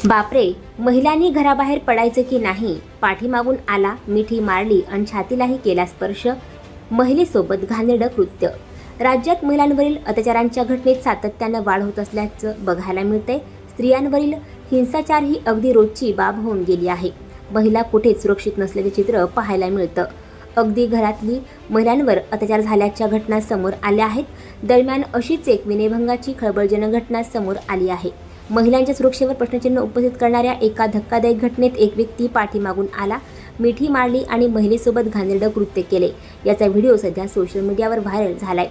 बापरे, महिलांनी घराबाहेर पडायचं की नाही? पाठीमागून आला, मिठी मारली आणि छातीलाही केला स्पर्श. महिलेसोबत घाणेरडं कृत्य. राज्यात महिलांवरील अत्याचारांच्या घटनेत सातत्यानं वाढ होत असल्याचं बघायला मिळतंय. स्त्रियांवरील हिंसाचार ही अगदी रोजची बाब होऊन गेली आहे. महिला कुठेच सुरक्षित नसल्याचे चित्र पाहायला मिळतं. अगदी घरातली महिलांवर अत्याचार झाल्याच्या घटना समोर आल्या आहेत. दरम्यान अशीच एक विनयभंगाची खळबळजनक घटना समोर आली आहे. महिलांच्या सुरक्षेवर प्रश्नचिन्ह उपस्थित करणाऱ्या एका धक्कादायक घटनेत एक व्यक्ती पाठीमागून आला, मिठी मारली आणि महिलेसोबत घाणेरडं कृत्य केले. याचा व्हिडिओ सध्या सोशल मीडियावर व्हायरल झालाय.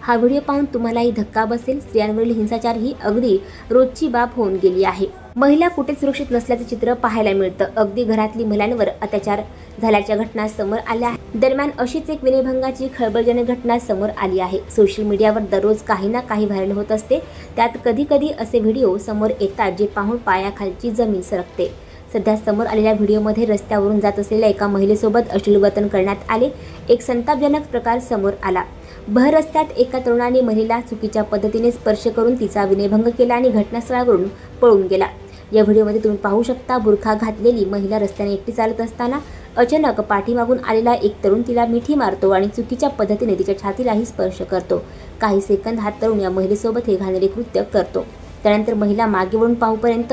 हा व्हिडिओ पाहून तुम्हालाही धक्का बसेल. स्त्रियांवरील हिंसाचार ही अगदी रोजची बाब होऊन गेली आहे. महिला कुठेच सुरक्षित नसल्याचं चित्र पाहायला मिळतं. अगदी घरातली महिलांवर अत्याचार झाल्याच्या घटना समोर आल्या आहेत. दरम्यान अशीच एक विनयभंगाची खळबळजनक घटना समोर आली आहे. सोशल मीडियावर दररोज काही ना काही व्हायरल होत असते. त्यात कधी कधी असे व्हिडिओ समोर येतात जे पाहून पायाखालची जमीन सरकते. सध्या समोर आलेल्या व्हिडिओमध्ये रस्त्यावरून जात असलेल्या एका महिलेसोबत अश्लील वर्तन करण्यात आले. एक संतापजनक प्रकार समोर आला. भर रस्त्यात एका तरुणाने महिलेला चुकीच्या पद्धतीने स्पर्श करून तिचा विनयभंग केला आणि घटनास्थळावरून पळून गेला. या व्हिडिओमध्ये तुम्ही पाहू शकता, बुरखा घातलेली महिला रस्त्याने एकटी चालत असताना अचानक पाठीमागून आलेला एक तरुण तिला मिठी मारतो आणि चुकीच्या पद्धतीने तिच्या छातीलाही स्पर्श करतो. काही सेकंद हा तरुण या महिलेसोबत हे घाणेरडे कृत्य करतो. त्यानंतर महिला मागे वळून पाहूपर्यंत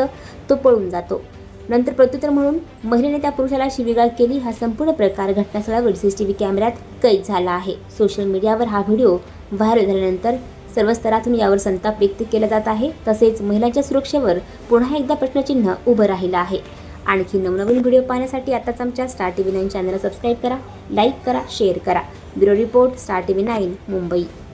तो पळून जातो. नंतर प्रत्युत्तर म्हणून महिलेने त्या पुरुषाला शिवीगाळ केली. हा संपूर्ण प्रकार घटनास्थळावर CCTV कॅमेऱ्यात कैद झाला आहे. सोशल मीडियावर हा व्हिडिओ व्हायरल झाल्यानंतर सर्व स्तरातून यावर संताप व्यक्त केला जात आहे. तसेच महिलांच्या सुरक्षेवर पुन्हा एकदा प्रश्नचिन्ह उभं राहिलं आहे. आणखी नवनवीन व्हिडिओ पाहण्यासाठी आताच आमच्या स्टार TV 9 चॅनलला सबस्क्राईब करा, लाईक करा, शेअर करा. Bureau report, star TV 9 Mumbai.